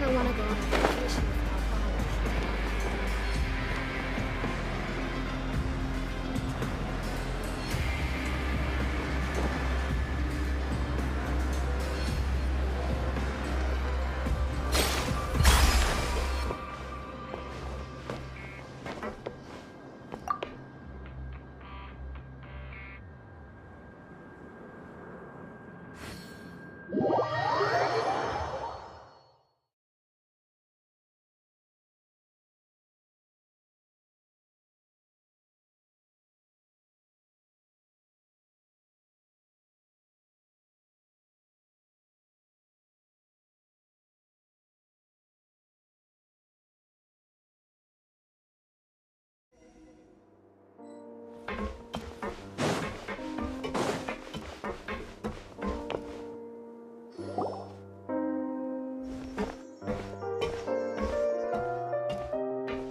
I want to go on a vacation without following.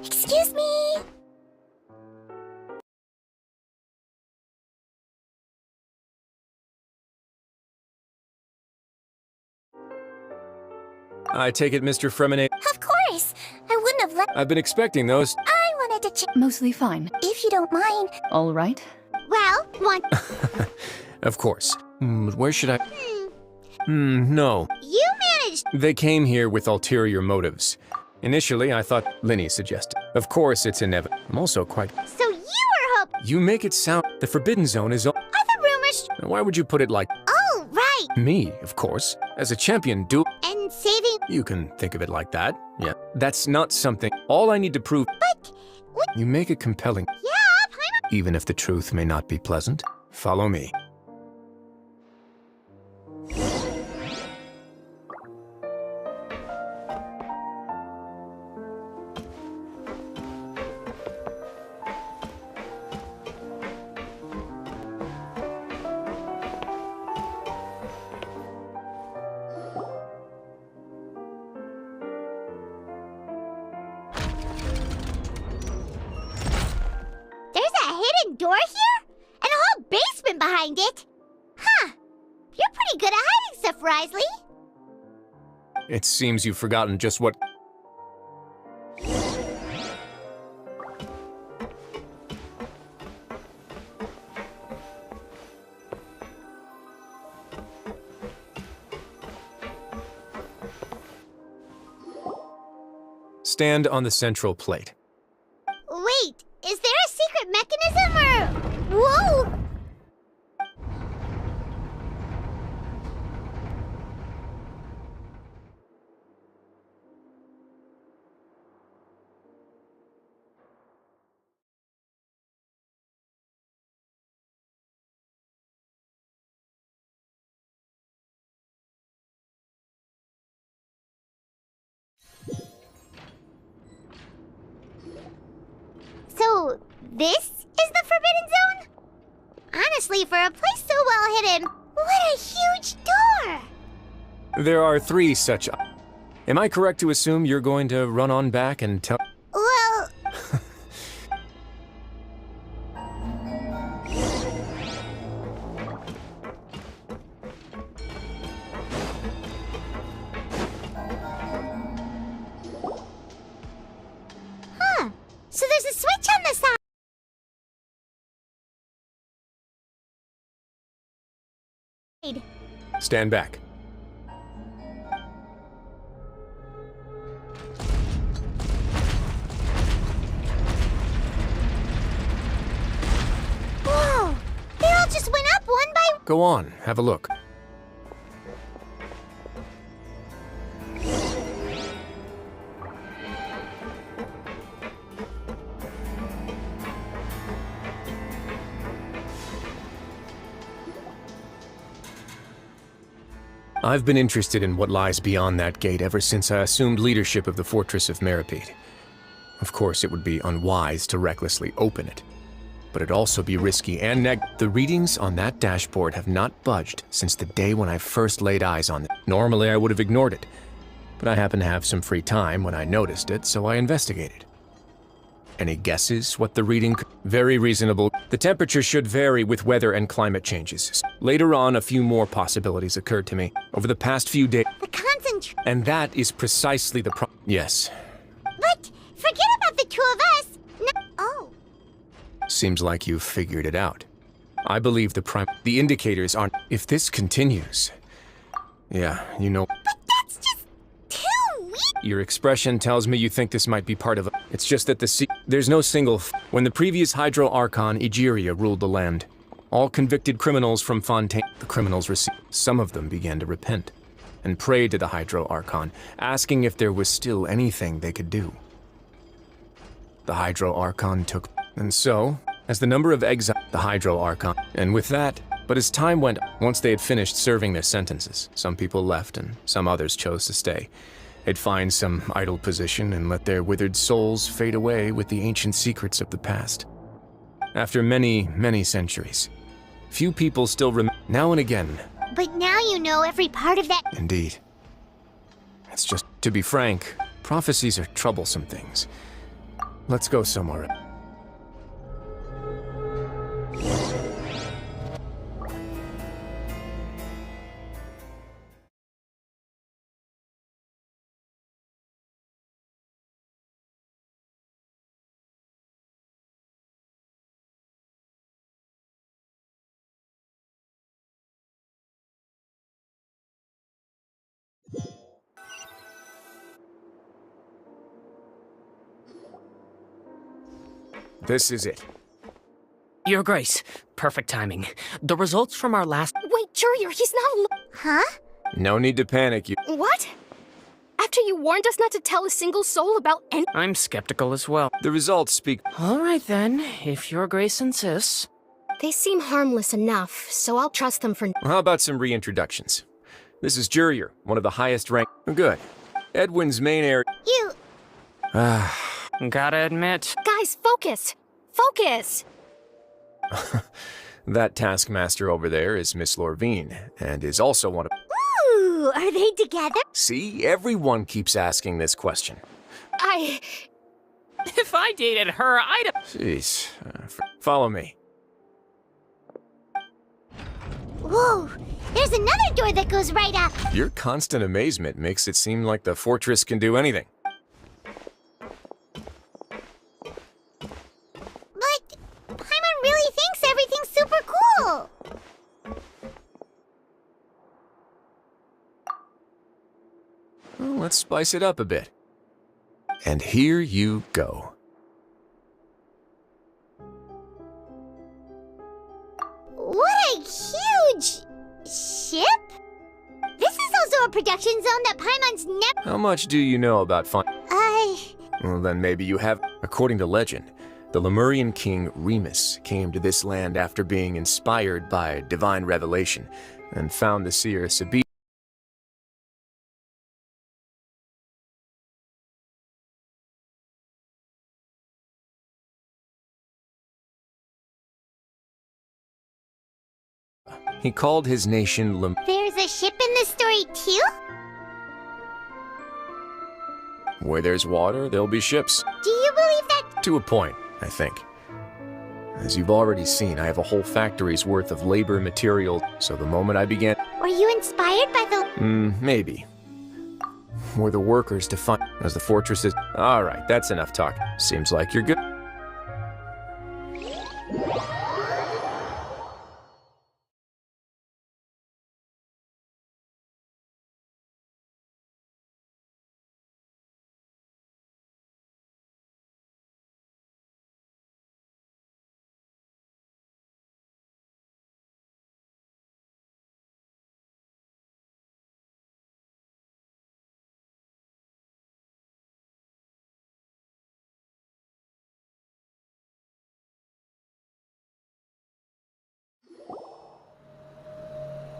Excuse me! I take it, Mr. Fremenade. Of course! I wouldn't have let— I've been expecting those. I wanted to Mostly fine. if you don't mind. All right. Well, Of course. Where should I? No. you managed— They came here with ulterior motives. Initially, I thought Linny suggested. Of course, it's inevitable. I'm also quite. So you were hoping— You make it sound. The Forbidden Zone is. Are the rumors— Why would you put it like Oh, right! me? Of course, as a champion, And saving— You can think of it like that. Yeah. That's not something. All I need to prove. But— what— You make it compelling, Yeah, even if the truth may not be pleasant. Follow me. There's a hidden door here? And a whole basement behind it? Huh. You're pretty good at hiding stuff, Risley. It seems you've forgotten just what. Stand on the central plate. Wait, is there a secret mechanism or— Whoa! So, this is the Forbidden Zone? Honestly, for a place so well hidden, what a huge door! There are 3 such. Am I correct to assume you're going to run on back and tell? Well, huh. So there's a switch on the side. Stand back. Whoa! They all just went up one by— Go on, have a look. I've been interested in what lies beyond that gate ever since I assumed leadership of the Fortress of Meropide. Of course, it would be unwise to recklessly open it, but it'd also be risky and The readings on that dashboard have not budged since the day when I first laid eyes on it. Normally, I would have ignored it, but I happened to have some free time when I noticed it, so I investigated. Any guesses what the reading could? Very reasonable. The temperature should vary with weather and climate changes. Later on, a few more possibilities occurred to me. Over the past few days, The concentrate. And that is precisely the Yes. But forget about the two of us. No. Oh. Seems like you've figured it out. I believe the indicators aren't. If this continues. Yeah, you know. But that's just too weak. Your expression tells me you think this might be part of It's just that there's no single When the previous Hydro Archon, Egeria, ruled the land, all convicted criminals from Fontaine, the criminals received. Some of them began to repent and pray to the Hydro Archon, asking if there was still anything they could do. The Hydro Archon took, and so, as the number of exiles, the Hydro Archon, and with that, but as time went, once they had finished serving their sentences, some people left and some others chose to stay. They'd find some idle position and let their withered souls fade away with the ancient secrets of the past. After many, many centuries, few people still now and again. But now you know every part of that. Indeed. It's just, to be frank, prophecies are troublesome things. Let's go somewhere. This is it. Your Grace, perfect timing. The results from our last— Wait, Jurier, he's not Huh? No need to panic, you. What? After you warned us not to tell a single soul about any— I'm skeptical as well. The results speak. All right then, if Your Grace insists. They seem harmless enough, so I'll trust them for— How about some reintroductions? This is Jurier, one of the highest rank. Good. Edwin's main area. You. Gotta admit, Guys, focus! Focus! That taskmaster over there is Miss Lorvine, and is also one of. Ooh, are they together? See, everyone keeps asking this question. if I dated her, I'd— Jeez. Follow me. Whoa, there's another door that goes right up. Your constant amazement makes it seem like the fortress can do anything. But Paimon really thinks everything's super cool. Well, let's spice it up a bit. And here you go. What a huge ship! This is also a production zone that Paimon's never— How much do you know about fun? I... Well, then maybe you have. According to legend, the Lemurian king Remus came to this land after being inspired by divine revelation and found the seer Sabi. He called his nation There's a ship in this story too? Where there's water, there'll be ships. Do you believe that? To a point, I think. As you've already seen, I have a whole factory's worth of labor material, so the moment I began— Were you inspired by the— maybe. Were the workers to find— as the fortress is— Alright, that's enough talk. Seems like you're good.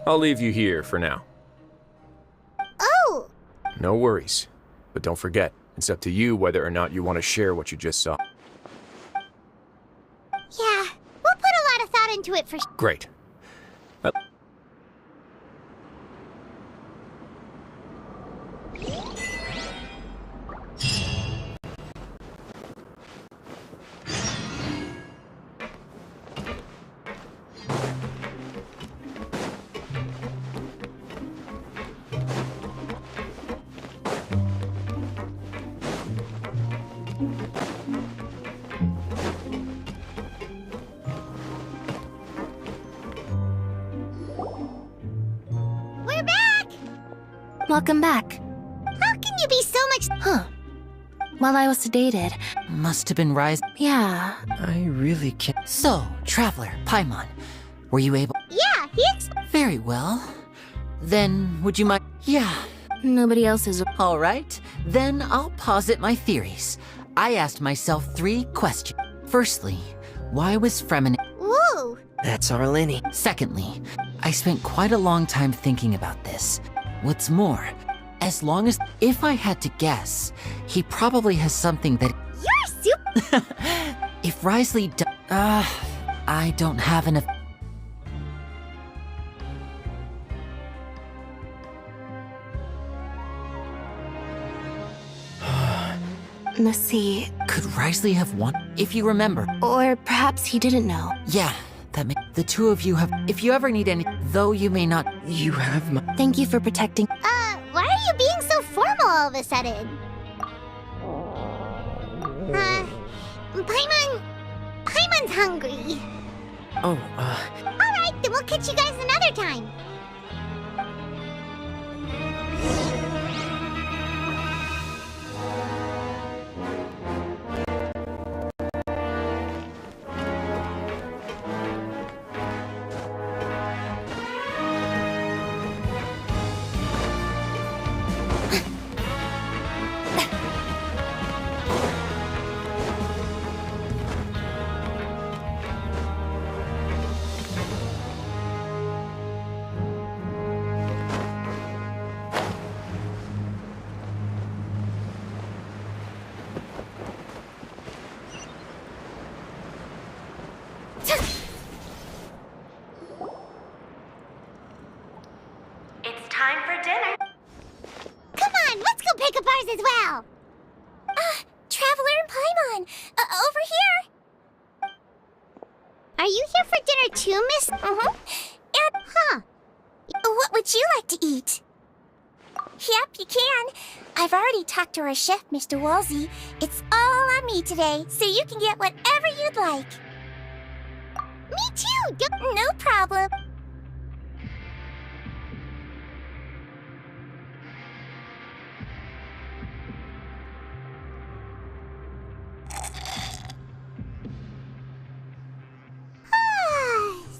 I'll leave you here for now. Oh! No worries. But don't forget, it's up to you whether or not you want to share what you just saw. Yeah, we'll put a lot of thought into it for— Great. Welcome back. How can you be so much... Huh. While I was sedated. Must have been Rise. Yeah. I really can't. So, Traveler, Paimon, were you able? Yeah, Very well. Then, would you mind? Yeah. Nobody else is. All right. Then I'll posit my theories. I asked myself 3 questions. Firstly, why was Fremen? Woo! That's our Lenny. Secondly, I spent quite a long time thinking about this. What's more, as long as if I had to guess, he probably has something that You're super... if Risley I don't have enough. Let's see. Could Risley have won? If you remember. Or perhaps he didn't know. Yeah, the 2 of you have. If you ever need any, though you may not. You have my. Thank you for protecting. Why are you being so formal all of a sudden? Paimon's hungry. Oh, Alright, then we'll catch you guys another time. It's time for dinner. Come on, let's go pick up ours as well. Traveler and Paimon, over here. Are you here for dinner too, miss? And, what would you like to eat? Yep, you can. I've already talked to our chef, Mr. Wolsey. It's all on me today, so you can get whatever you'd like. Me too! No problem.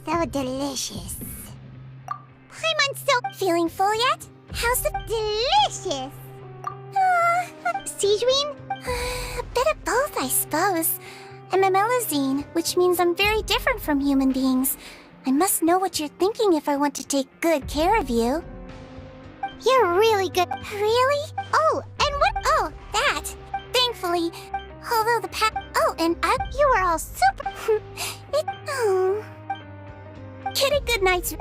So delicious. Paimon's so... Feeling full yet? How's the... Delicious! Sigewinne? A bit of both, I suppose. I'm a Melusine, which means I'm very different from human beings. I must know what you're thinking if I want to take good care of you. You're really good. Really? Oh, and what? Oh, that. Thankfully. Although the Oh, and you were all super... Oh... Get a good night's...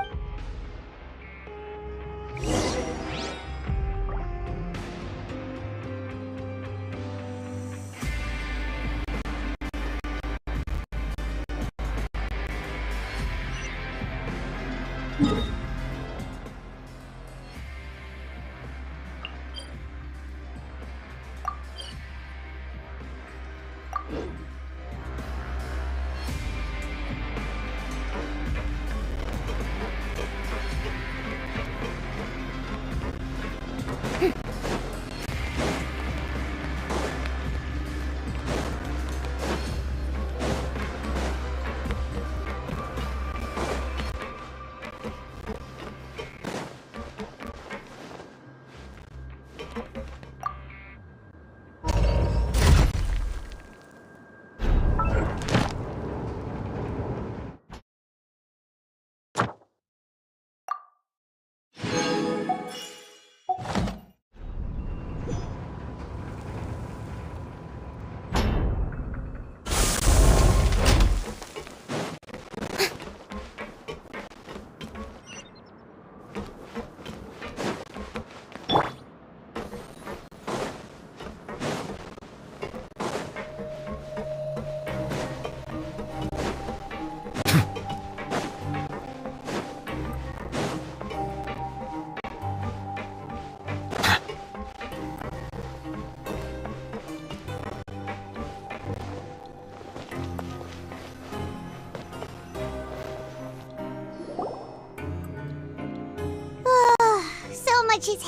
So much is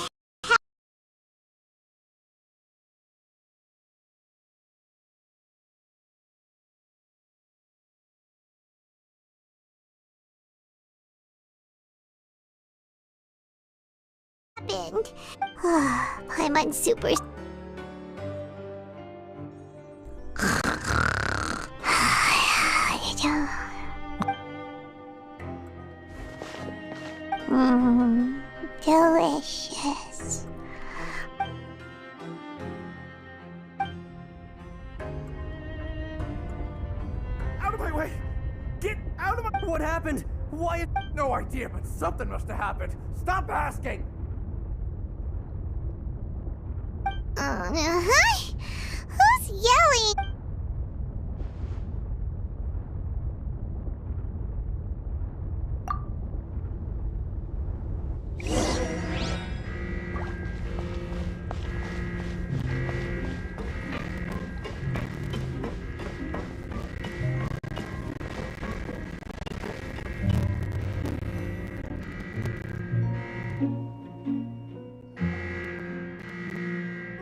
happened? Paimon super... Delicious. Out of my way! Get out of my... What happened? Why? No idea, but something must have happened. Stop asking! Who's yelling?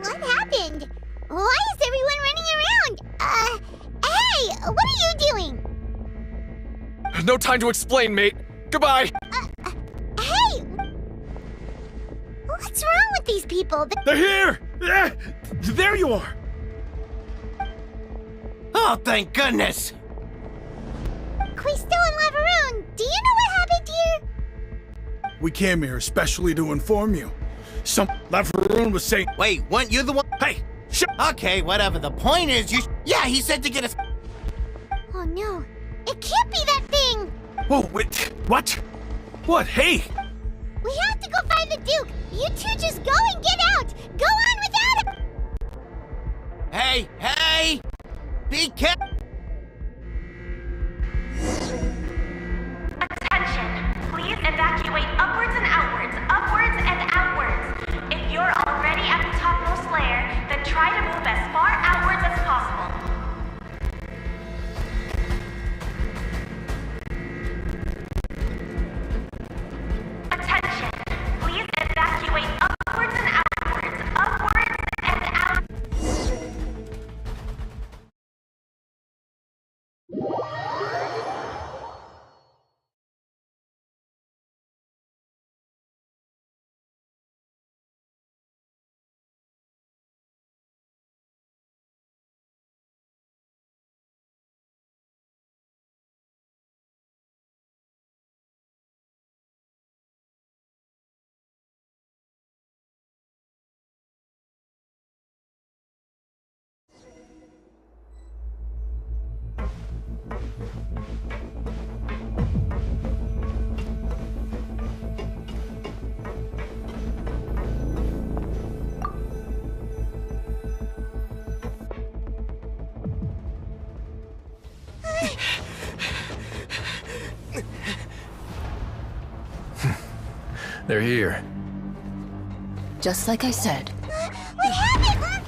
What happened? Why is everyone running around? Hey, what are you doing? No time to explain, mate. Goodbye. Hey! What's wrong with these people? They're here! There you are! Oh, thank goodness! Quisto and Lavaroon, do you know what happened here? We came here especially to inform you. Some Lavaroon was saying, Wait, weren't you the one? "Hey, shut!" Okay, whatever. The point is, Yeah, he said to get us. Oh no, it can't be that thing! Whoa, wait, what? What? Hey, We have to go find the Duke! You two just go and get out! Go on without him! Hey! Be careful! Attention. Please evacuate upwards and outwards. Upwards and outwards. If you're already at the topmost layer, then try to move as far outwards as possible. Attention. Please evacuate upwards and outwards. Upwards and outwards. They're here. Just like I said. What happened?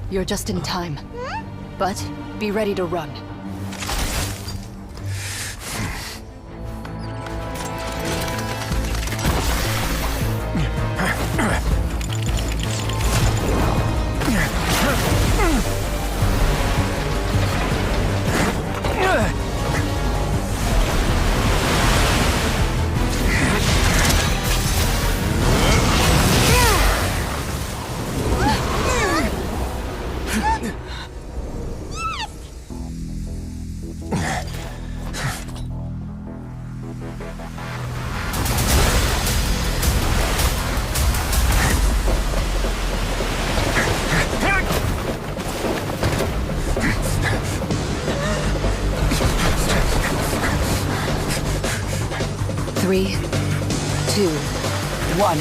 You're just in time. But be ready to run. Three, two, one.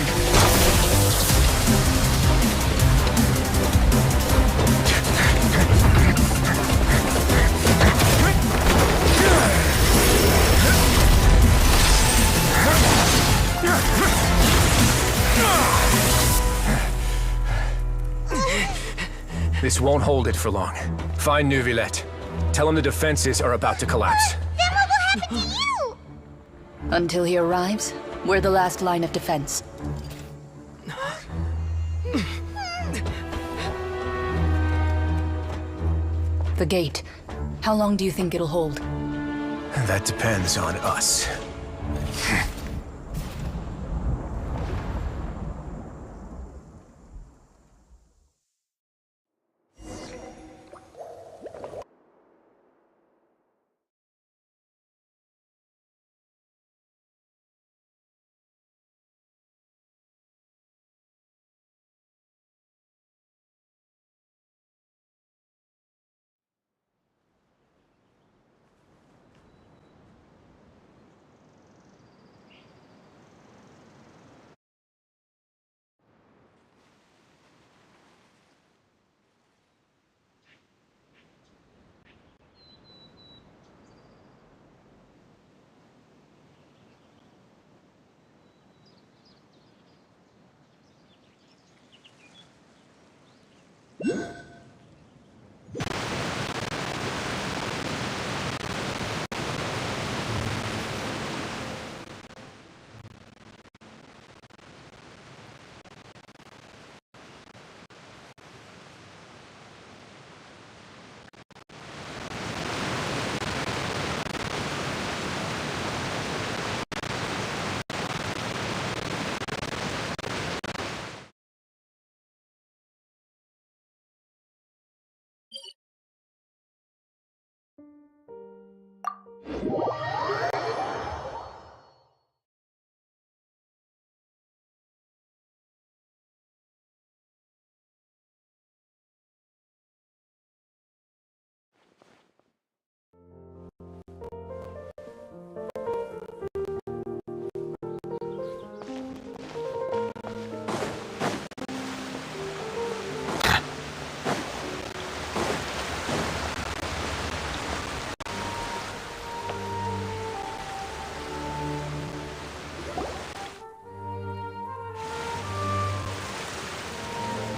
This won't hold it for long. Find Neuvillette. Tell him the defenses are about to collapse. Then what will happen to you? Until he arrives, we're the last line of defense. The gate. How long do you think it'll hold? That depends on us.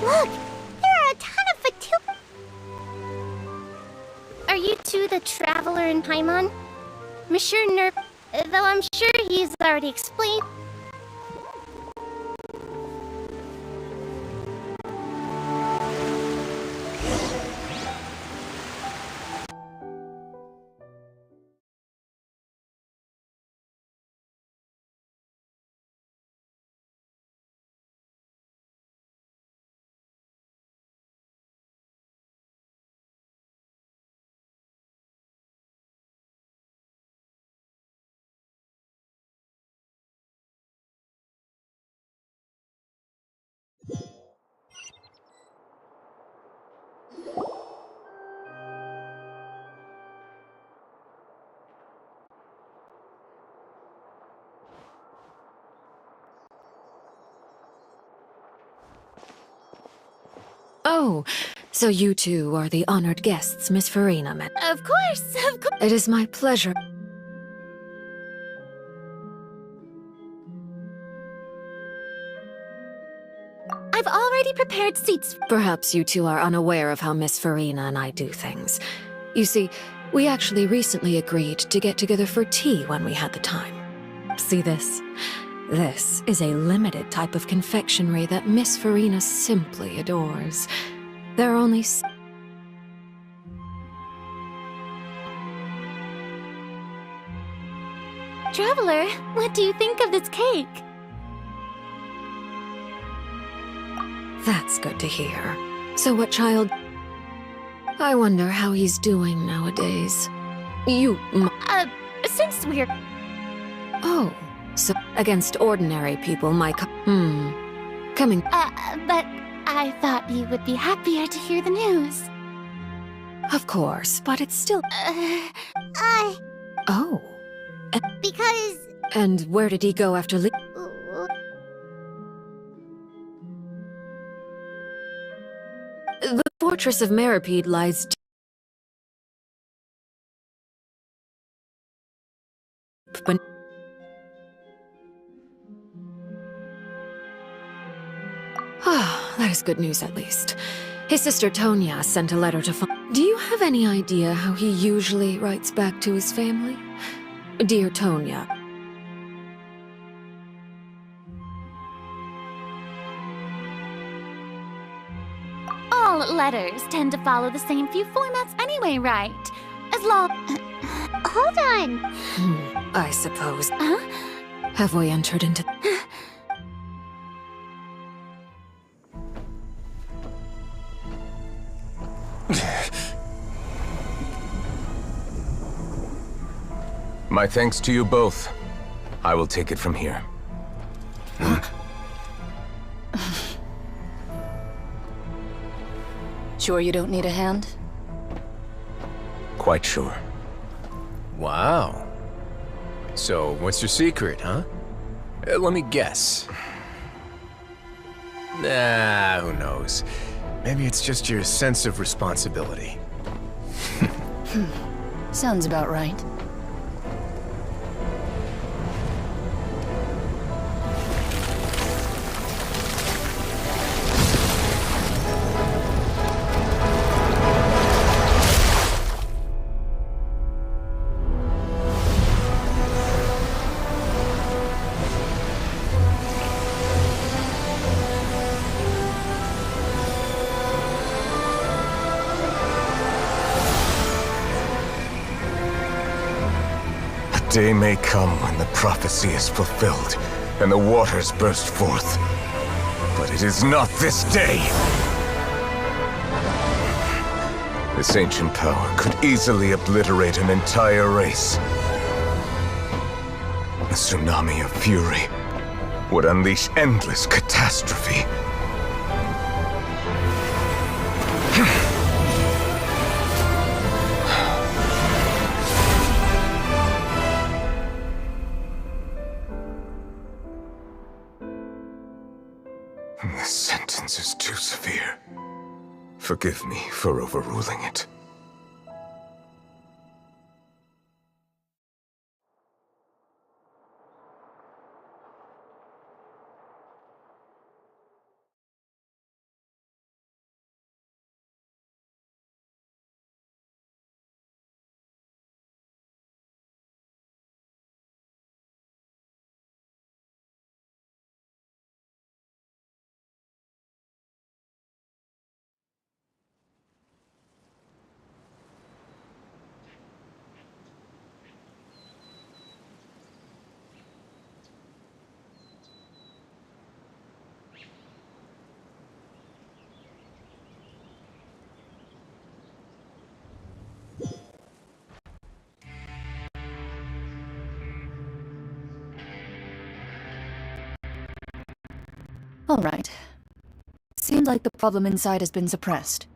Look! There are a ton of Fatu... Are you two the Traveler in Paimon? Monsieur Nerf... Though I'm sure he's already explained... Oh, so you two are the honored guests Miss Farina met. Of course! It is my pleasure. I've already prepared seats. Perhaps you two are unaware of how Miss Farina and I do things. You see, we actually recently agreed to get together for tea when we had the time. See this? This is a limited type of confectionery that Miss Farina simply adores. There are only... Traveler, what do you think of this cake? That's good to hear. So what child... I wonder how he's doing nowadays. Since we're... Oh, so against ordinary people, coming... but I thought you would be happier to hear the news. Of course, but it's still... Oh. Because... And where did he go after The Fortress of Meripede lies... But... Ah, that is good news at least. His sister Tonya sent a letter to... Do you have any idea how he usually writes back to his family? Dear Tonya... All letters tend to follow the same few formats anyway, right? As long... hold on. I suppose. Huh? Have we entered into... My thanks to you both. I will take it from here. Sure you don't need a hand? Quite sure. Wow. So, what's your secret, huh? Let me guess. Nah, who knows? Maybe it's just your sense of responsibility. Sounds about right. Day may come when the prophecy is fulfilled, and the waters burst forth. But it is not this day! This ancient power could easily obliterate an entire race. A tsunami of fury would unleash endless catastrophe. This sentence is too severe. Forgive me for overruling it. All right. Seems like the problem inside has been suppressed.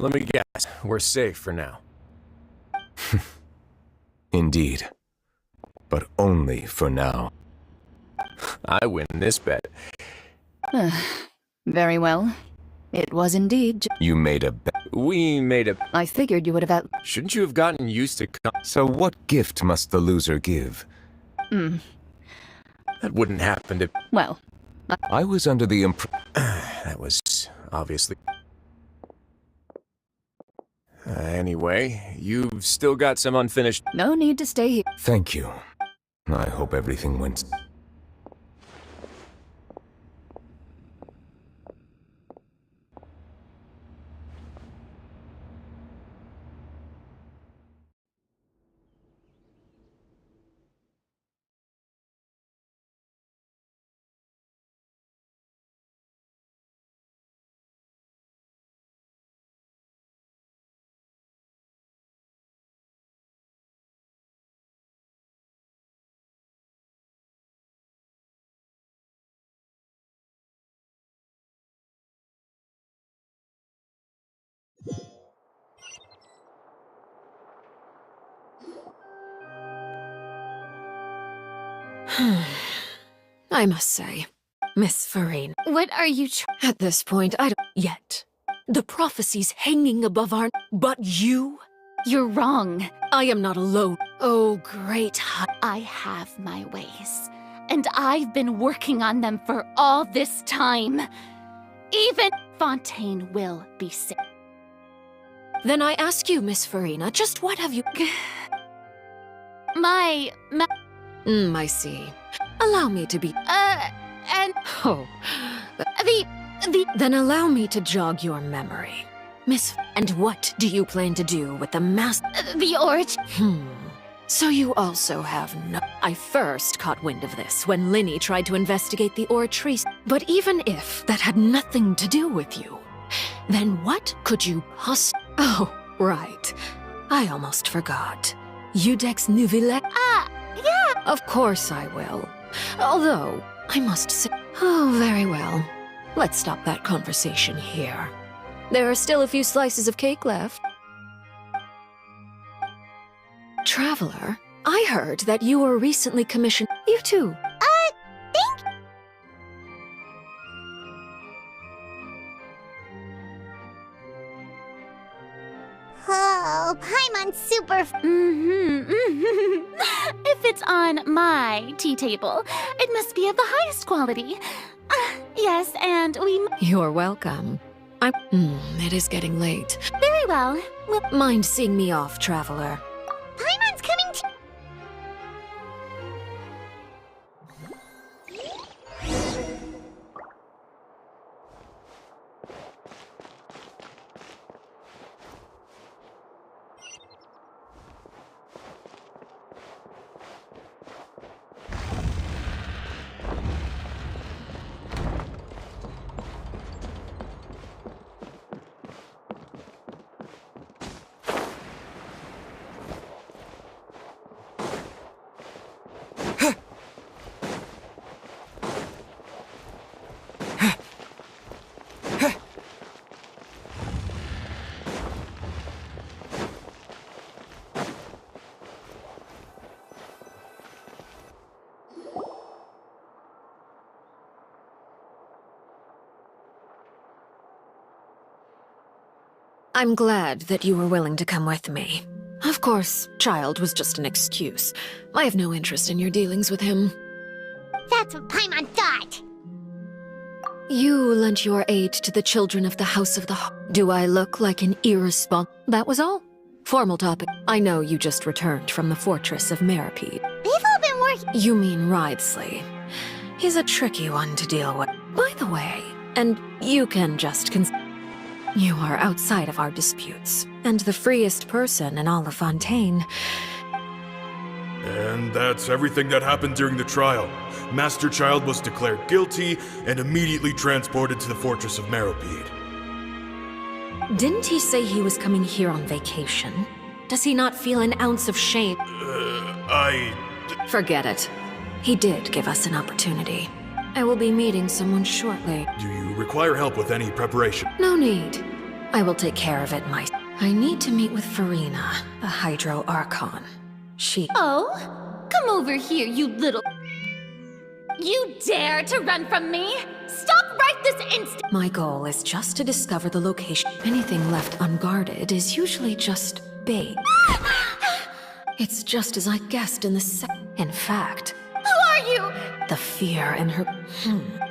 Let me guess, we're safe for now. Indeed. But only for now. I win this bet. Very well. It was indeed. You made a bet. We made a... I figured you would have. Shouldn't you have gotten used to... So what gift must the loser give? That wouldn't happen to... Well, I was under the impression... That was obviously... Anyway, you've still got some unfinished... no need to stay here. Thank you. I hope everything went... I must say, Miss Farine, What are you at this point, I don't yet. The prophecies hanging above our... But you? You're wrong. I am not alone. Oh, great I have my ways. And I've been working on them for all this time. Even Fontaine will be safe. Then I ask you, Miss Farina, just what have you... I see. Allow me to be... and... Oh. Then allow me to jog your memory. Miss... And what do you plan to do with the the origin... So you also have no... I first caught wind of this when Linny tried to investigate the Oratrice. But even if that had nothing to do with you, then what could you Oh, right. I almost forgot. Udex Nuvile... yeah! Of course I will. Although, I must say... Oh, very well. Let's stop that conversation here. There are still a few slices of cake left. Traveler, I heard that you were recently commissioned... You too. Thank... Oh, Paimon's super... If it's on my tea table, it must be of the highest quality. Yes, and we... You're welcome. It is getting late. Very well. Mind seeing me off, Traveler? Paimon's coming to... I'm glad that you were willing to come with me. Of course, Child was just an excuse. I have no interest in your dealings with him. That's what Paimon thought! You lent your aid to the children of the House of the... Do I look like an irresponsible... That was all. Formal topic. I know you just returned from the fortress of Meripede. They've all been working... You mean Wriothesley. He's a tricky one to deal with. By the way, and you can just You are outside of our disputes, and the freest person in all of Fontaine. And that's everything that happened during the trial. Master Child was declared guilty and immediately transported to the Fortress of Meripede. Didn't he say he was coming here on vacation? Does he not feel an ounce of shame? Forget it. He did give us an opportunity. I will be meeting someone shortly. Do you require help with any preparation? No need. I will take care of it myself. I need to meet with Farina, the Hydro Archon. She... Oh? Come over here, you little... You dare to run from me? Stop right this instant! My goal is just to discover the location. Anything left unguarded is usually just bait. It's just as I guessed in the In fact... Who are you? The fear in her...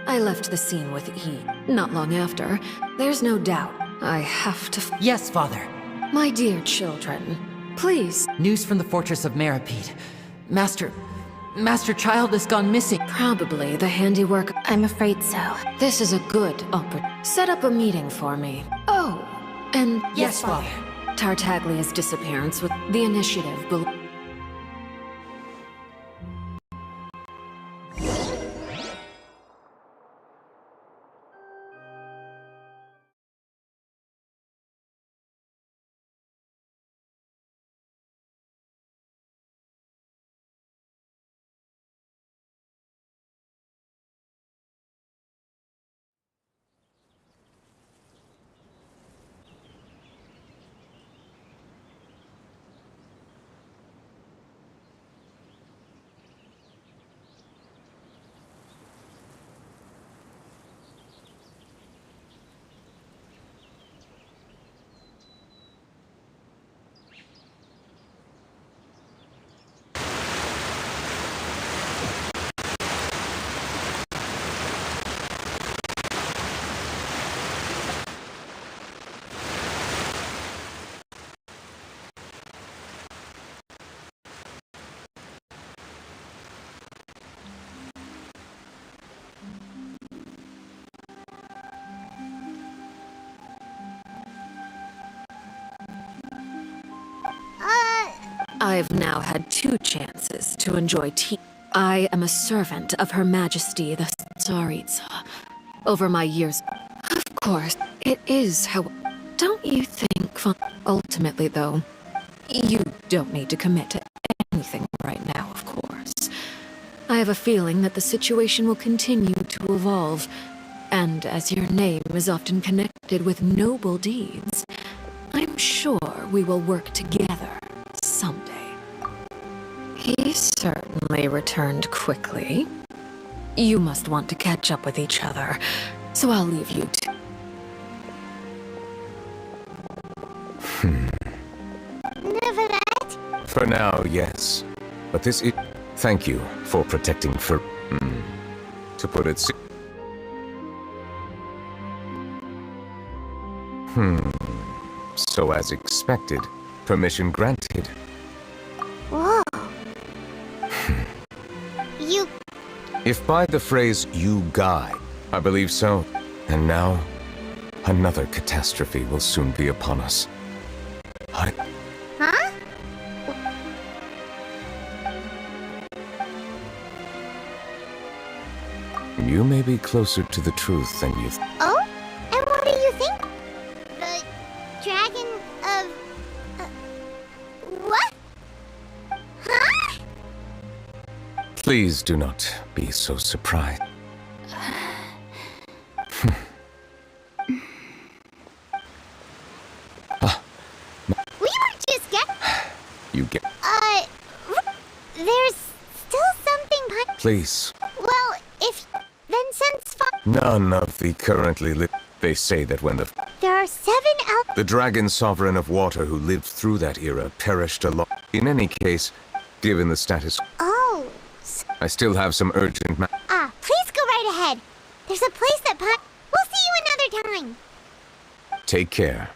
I left the scene with E. Not long after. There's no doubt. I have to... Yes, Father. My dear children, please. News from the Fortress of Meripede. Master Child has gone missing. Probably the handiwork... I'm afraid so. This is a good opportunity. Set up a meeting for me. Oh, and... Yes, Father. Tartaglia's disappearance with the initiative will... I've now had 2 chances to enjoy tea. I am a servant of Her Majesty the Tsaritsa. Over my years, of course, it is how... Don't you think... Ultimately, though, you don't need to commit to anything right now, of course. I have a feeling that the situation will continue to evolve, and as your name is often connected with noble deeds, I'm sure we will work together someday. He certainly returned quickly. You must want to catch up with each other, so I'll leave you to... For now, yes. But this is... Thank you for protecting for... To put it... So as expected, permission granted. Whoa. You... If by the phrase, you guide, I believe so. And now, another catastrophe will soon be upon us. Huh? You may be closer to the truth than you Oh? And what do you think? The dragon of... what? Huh? Please do not be so surprised. We were just You get... there's still something... Please. Well, if... then since... None of the currently lit... They say that when the... There are 7 out... The dragon sovereign of water who lived through that era perished alone. In any case, given the status... Oh... I still have some urgent please go right ahead. There's a place that... We'll see you another time. Take care.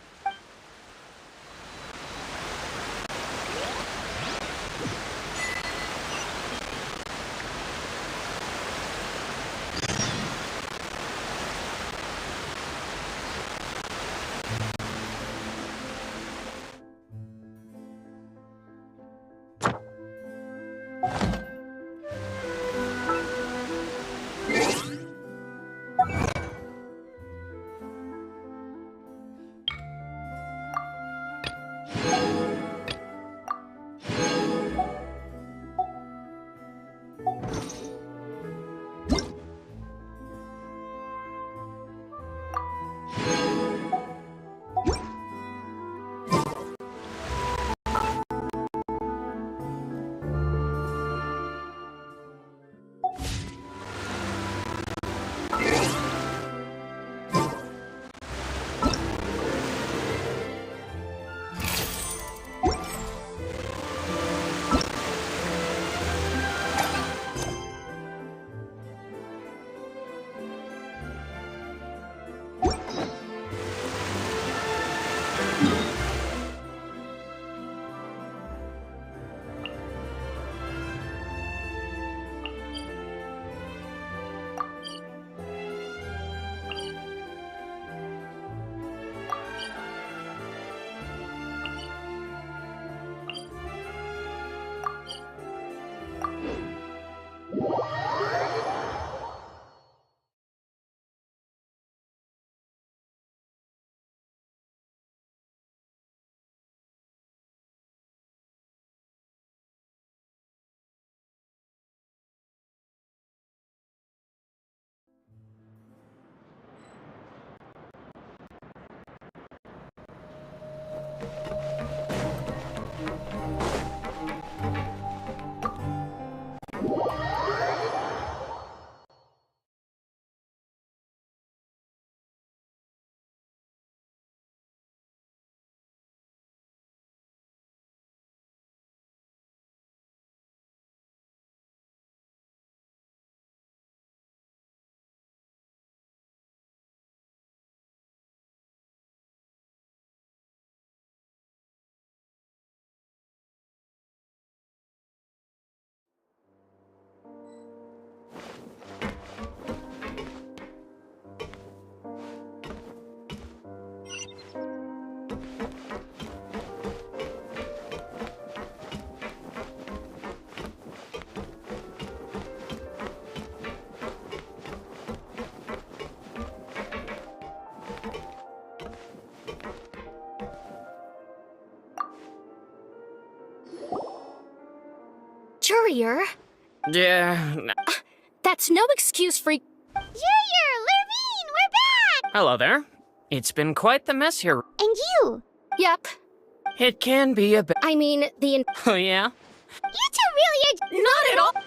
barrier? Yeah. That's no excuse for... Junior! Lurvine! We're back! Hello there. It's been quite the mess here. And you? Yep. It can be a bit... I mean, Oh, yeah? You two really are... Not at all!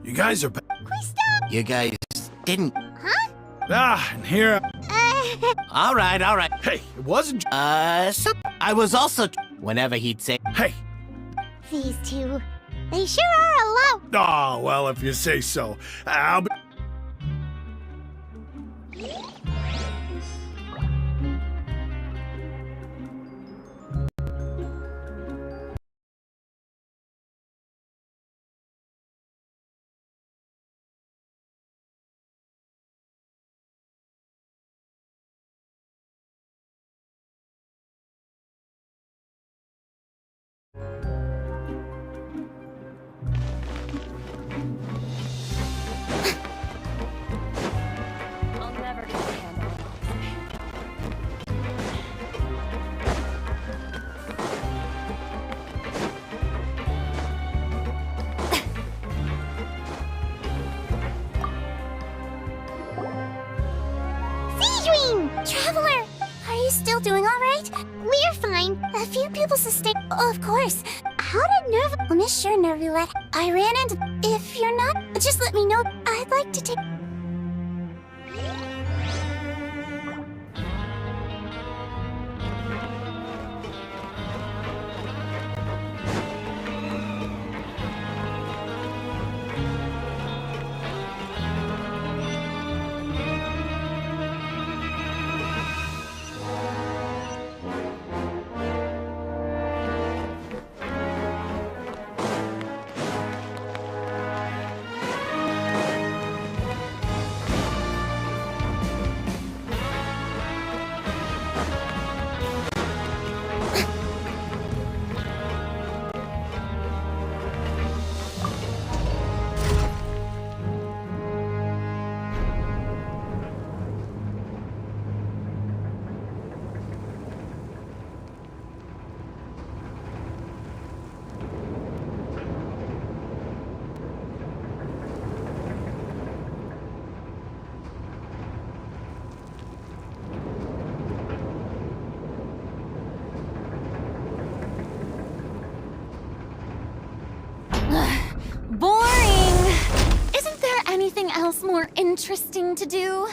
You guys are back. You guys didn't... Huh? And here... All right. Hey, it wasn't... So I was also... Whenever he'd say... Hey! These two. They sure are alone. Oh, well, if you say so. I'll be... I'll never get a handle on Seedream! Traveler! Are you still doing alright? We're fine. A few people sustained... Of course. How did Nerve... Well, Miss Sure Nervulette. I ran into... If you're not... Just let me know. I'd like to take... Boring! Isn't there anything else more interesting to do?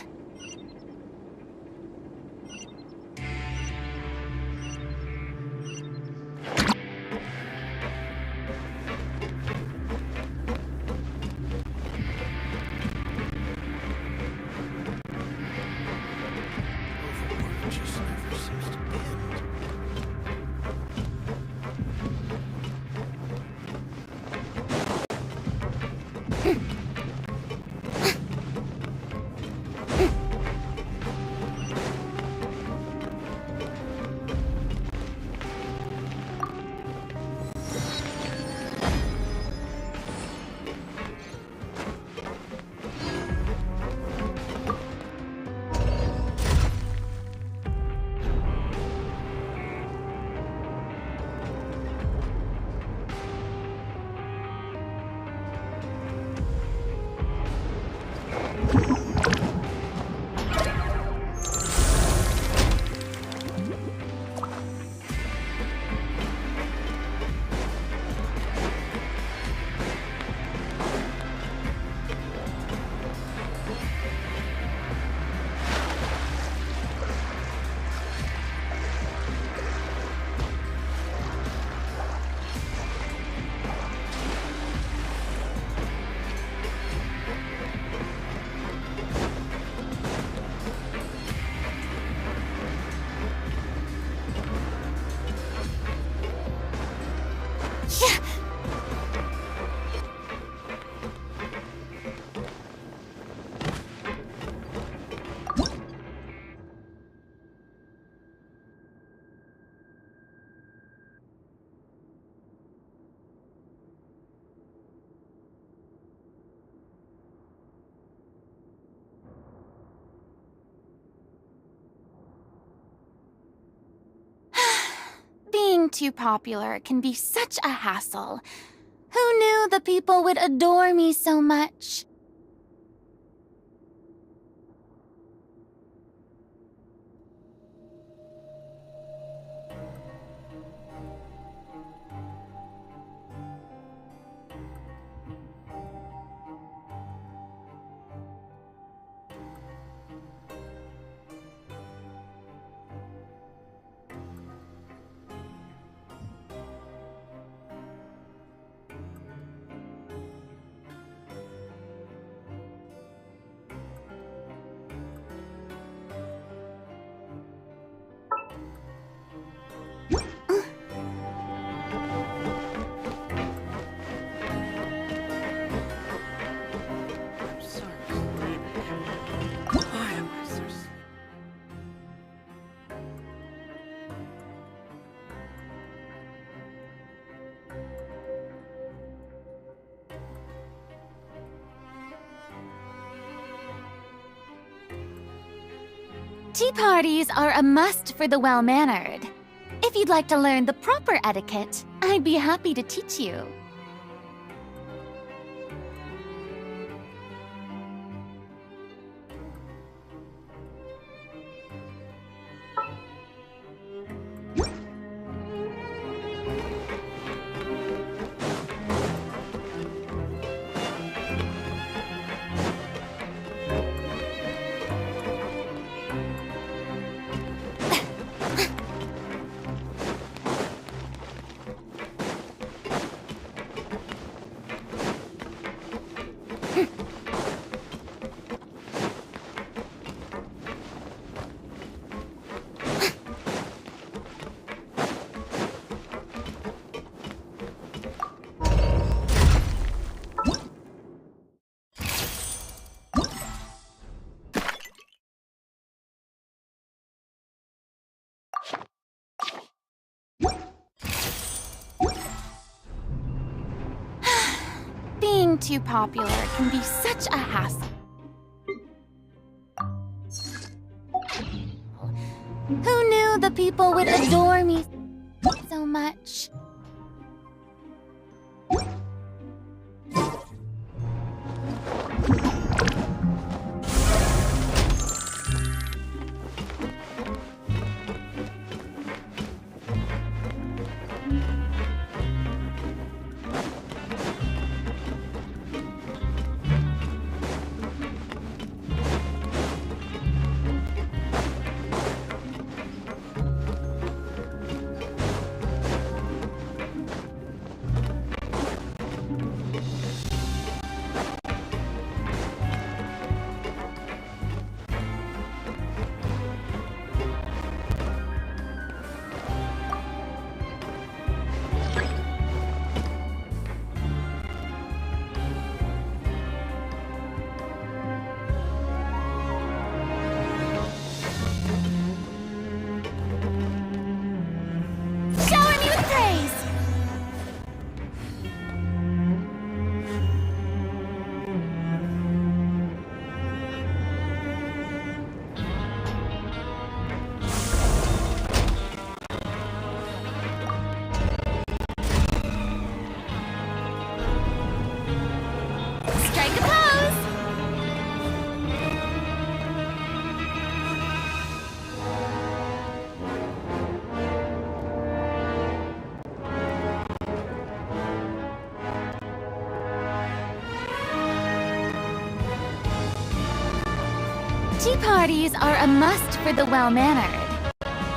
Being too popular can be such a hassle. Who knew the people would adore me so much? Tea parties are a must for the well-mannered. If you'd like to learn the proper etiquette, I'd be happy to teach you. Being too popular can be such a hassle. Who knew the people would adore me so much? Tea parties are a must for the well-mannered.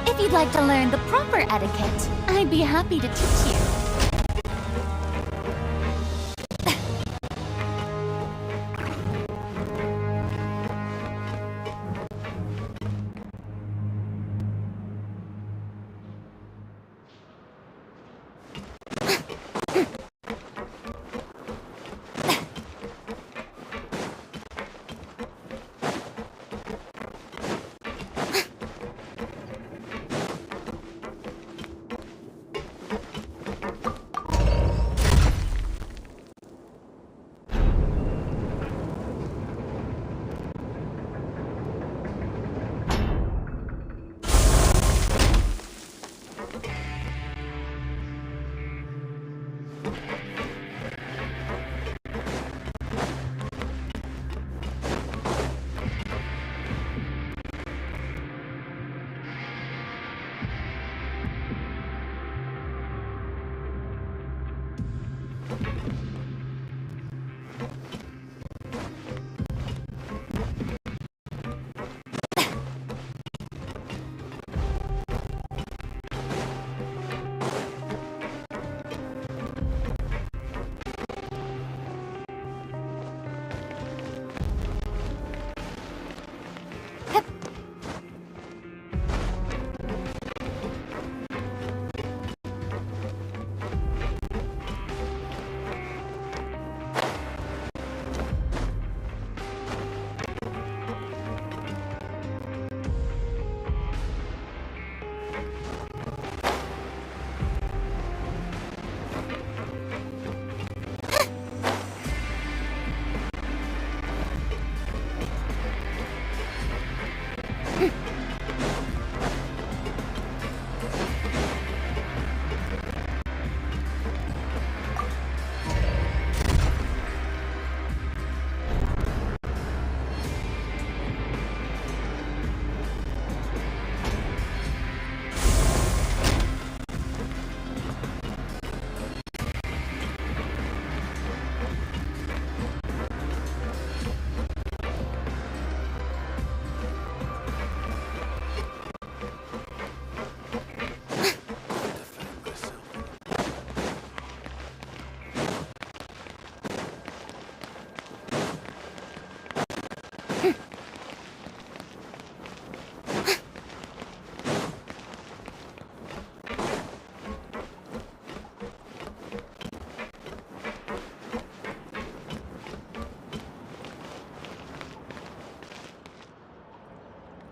If you'd like to learn the proper etiquette, I'd be happy to teach you.